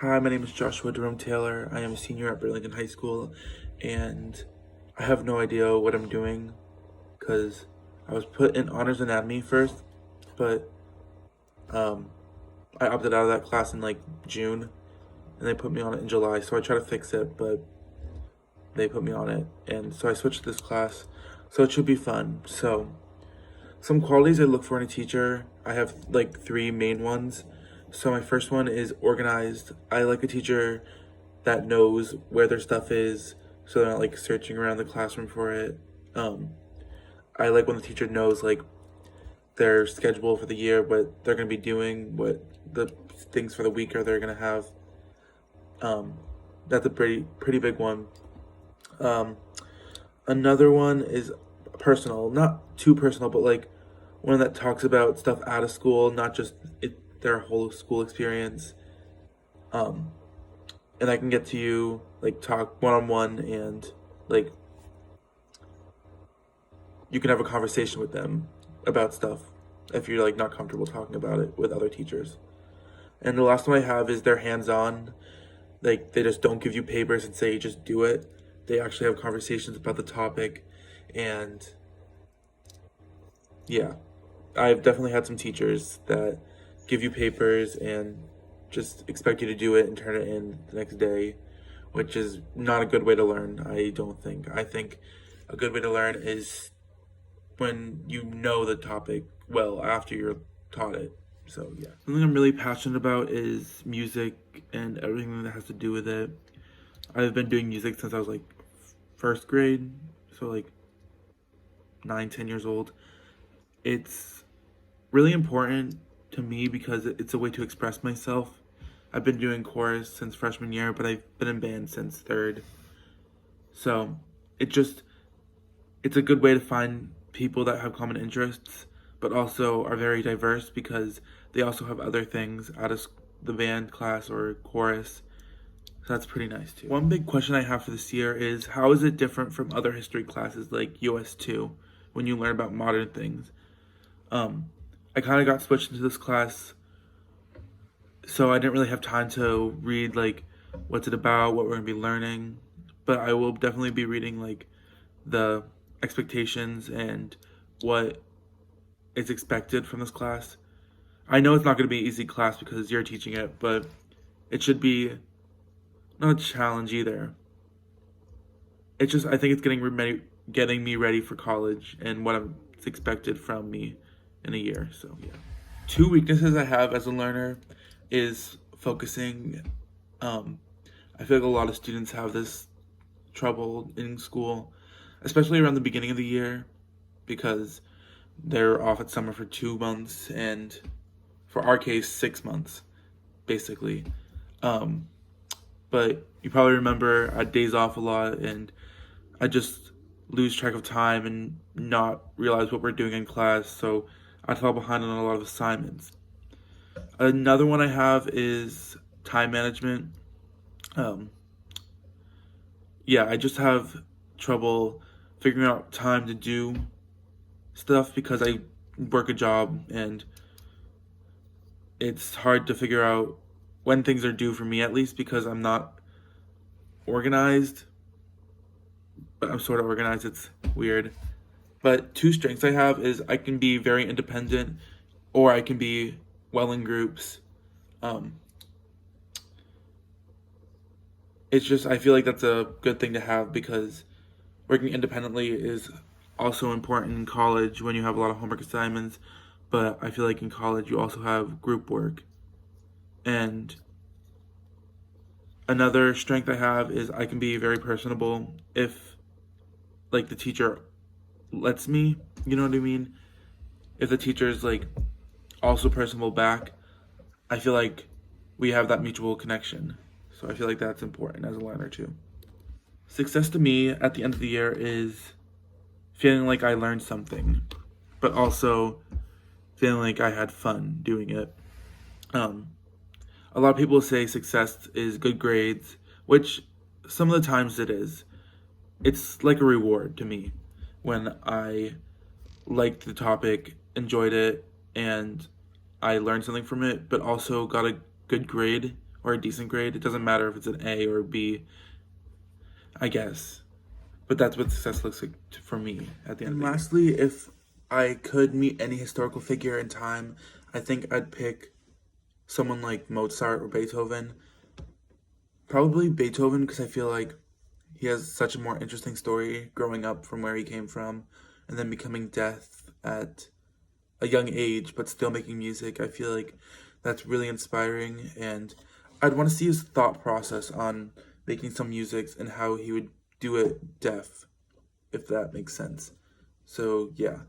Hi, my name is Joshua Jerome Taylor. I am a senior at Burlington High School, and I have no idea what I'm doing because I was put in honors anatomy first, but um, I opted out of that class in like June, and they put me on it in July. So I try to fix it, but they put me on it, and so I switched to this class. So it should be fun. So some qualities I look for in a teacher, I have like three main ones. So my first one is organized. I like a teacher that knows where their stuff is, so they're not like searching around the classroom for it. Um, I like when the teacher knows like their schedule for the year, what they're gonna be doing, what the things for the week are they're gonna have. Um, that's a pretty big one. Um, Another one is personal, not too personal, but like one that talks about stuff out of school, not just their whole school experience. Um, and I can get to you, like talk one on one, and like you can have a conversation with them about stuff if you're like not comfortable talking about it with other teachers. And the last one I have is they're hands on. Like they just don't give you papers and say just do it. They actually have conversations about the topic, and yeah, I've definitely had some teachers that give you papers and just expect you to do it and turn it in the next day, which is not a good way to learn, I don't think. I think a good way to learn is when you know the topic well after you're taught it. So, yeah. Something I'm really passionate about is music and everything that has to do with it. I've been doing music since I was like first grade, so like 9, 10 years old. It's really important to me because it's a way to express myself. I've been doing chorus since freshman year, but I've been in band since third. So it just it's a good way to find people that have common interests, but also are very diverse because they also have other things out of the band class or chorus. So that's pretty nice too. One big question I have for this year is how is it different from other history classes like US2 when you learn about modern things? Um, I kind of got switched into this class, so I didn't really have time to read like what's it about, what we're gonna be learning. But I will definitely be reading like the expectations and what is expected from this class. I know it's not gonna be an easy class because you're teaching it, but it should be not a challenge either. It's just I think it's getting me ready for college and what is expected from me in a year. So yeah. Two weaknesses I have as a learner is focusing. Um, I feel like a lot of students have this trouble in school, especially around the beginning of the year, because they're off at summer for 2 months, and for our case, 6 months, basically. Um, but you probably remember I had days off a lot, and I just lose track of time and not realize what we're doing in class, so I fall behind on a lot of assignments. Another one I have is time management. Um, yeah, I just have trouble figuring out time to do stuff because I work a job and it's hard to figure out when things are due for me, at least because I'm not organized, but I'm sort of organized. It's weird. But two strengths I have is I can be very independent or I can be well in groups. Um, it's just, I feel like that's a good thing to have because working independently is also important in college when you have a lot of homework assignments. But I feel like in college you also have group work. And another strength I have is I can be very personable if like the teacher lets me, you know what I mean? If the teacher is like also personable back, I feel like we have that mutual connection. So I feel like that's important as a learner too. Success to me at the end of the year is feeling like I learned something, but also feeling like I had fun doing it. Um, a lot of people say success is good grades, which some of the times it is. It's like a reward to me when I liked the topic, enjoyed it, and I learned something from it, but also got a good grade or a decent grade. It doesn't matter if it's an A or a B, I guess. But that's what success looks like for me at the end of the year. Lastly, if I could meet any historical figure in time, I think I'd pick someone like Mozart or Beethoven. Probably Beethoven, because I feel like he has such a more interesting story growing up from where he came from and then becoming deaf at a young age but still making music. I feel like that's really inspiring, and I'd want to see his thought process on making some music and how he would do it deaf, if that makes sense. So yeah,